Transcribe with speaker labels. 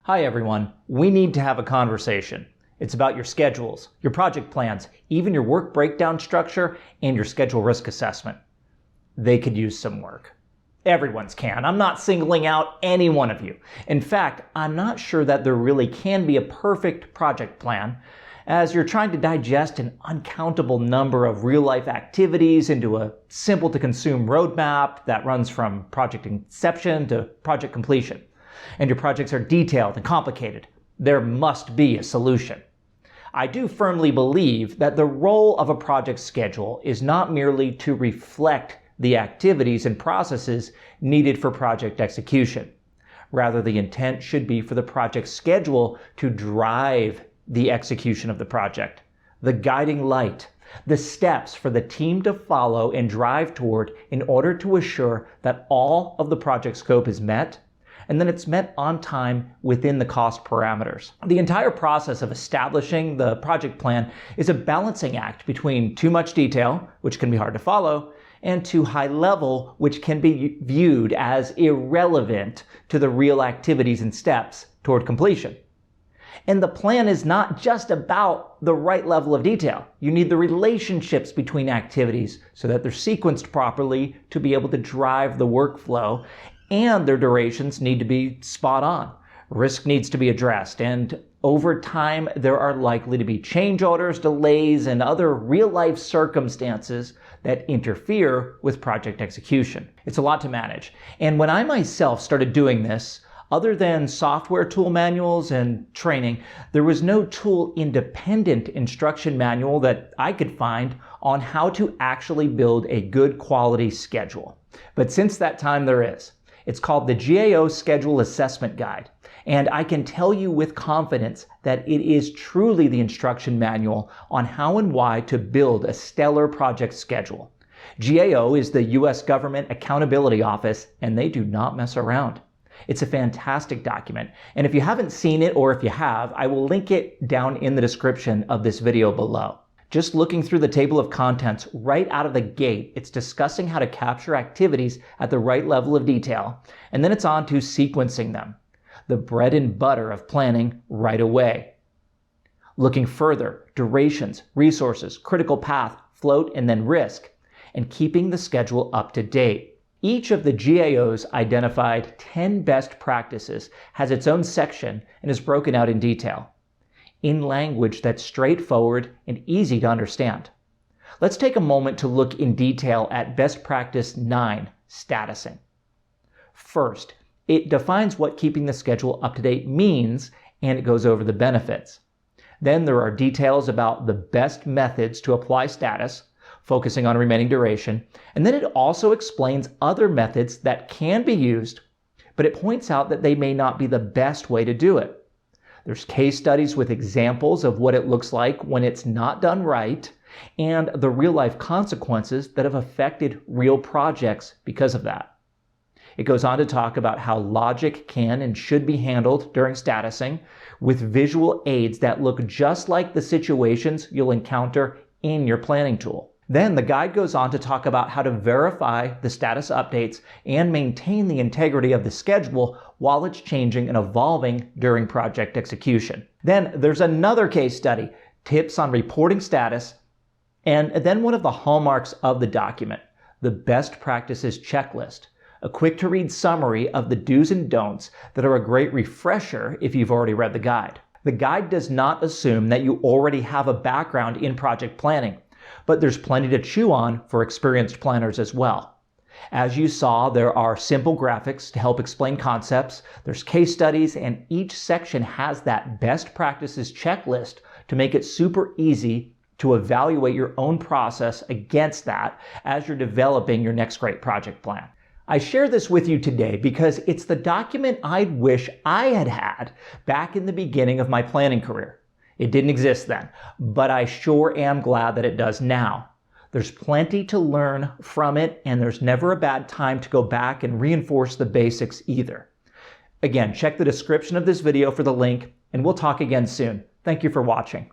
Speaker 1: Hi everyone, we need to have a conversation. It's about your schedules, your project plans, even your work breakdown structure, and your schedule risk assessment. They could use some work. Everyone's can. I'm not singling out any one of you. In fact, I'm not sure that there really can be a perfect project plan, as you're trying to digest an uncountable number of real-life activities into a simple-to-consume roadmap that runs from project inception to project completion. And your projects are detailed and complicated. There must be a solution. I do firmly believe that the role of a project schedule is not merely to reflect the activities and processes needed for project execution. Rather, the intent should be for the project schedule to drive the execution of the project, the guiding light, the steps for the team to follow and drive toward in order to assure that all of the project scope is met, and then it's met on time within the cost parameters. The entire process of establishing the project plan is a balancing act between too much detail, which can be hard to follow, and too high level, which can be viewed as irrelevant to the real activities and steps toward completion. And the plan is not just about the right level of detail. You need the relationships between activities so that they're sequenced properly to be able to drive the workflow, and their durations need to be spot on. Risk needs to be addressed, and over time there are likely to be change orders, delays, and other real-life circumstances that interfere with project execution. It's a lot to manage, and when I myself started doing this, other than software tool manuals and training, there was no tool-independent instruction manual that I could find on how to actually build a good quality schedule. But since that time there is. It's called the GAO Schedule Assessment Guide, and I can tell you with confidence that it is truly the instruction manual on how and why to build a stellar project schedule. GAO is the U.S. Government Accountability Office, and they do not mess around. It's a fantastic document, and if you haven't seen it, or if you have, I will link it down in the description of this video below. Just looking through the table of contents right out of the gate, it's discussing how to capture activities at the right level of detail, and then it's on to sequencing them, the bread and butter of planning right away. Looking further, durations, resources, critical path, float, and then risk, and keeping the schedule up to date. Each of the GAO's identified 10 best practices has its own section and is broken out in detail, in language that's straightforward and easy to understand. Let's take a moment to look in detail at best practice 9, statusing. First, it defines what keeping the schedule up to date means, and it goes over the benefits. Then there are details about the best methods to apply status, focusing on remaining duration, and then it also explains other methods that can be used, but it points out that they may not be the best way to do it. There's case studies with examples of what it looks like when it's not done right, and the real-life consequences that have affected real projects because of that. It goes on to talk about how logic can and should be handled during statusing, with visual aids that look just like the situations you'll encounter in your planning tool. Then the guide goes on to talk about how to verify the status updates and maintain the integrity of the schedule while it's changing and evolving during project execution. Then there's another case study, tips on reporting status, and then one of the hallmarks of the document, the best practices checklist, a quick to read summary of the do's and don'ts that are a great refresher if you've already read the guide. The guide does not assume that you already have a background in project planning, but there's plenty to chew on for experienced planners as well. As you saw, there are simple graphics to help explain concepts, there's case studies, and each section has that best practices checklist to make it super easy to evaluate your own process against that as you're developing your next great project plan. I share this with you today because it's the document I wish I had had back in the beginning of my planning career. It didn't exist then, but I sure am glad that it does now. There's plenty to learn from it, and there's never a bad time to go back and reinforce the basics either. Again, check the description of this video for the link, and we'll talk again soon. Thank you for watching.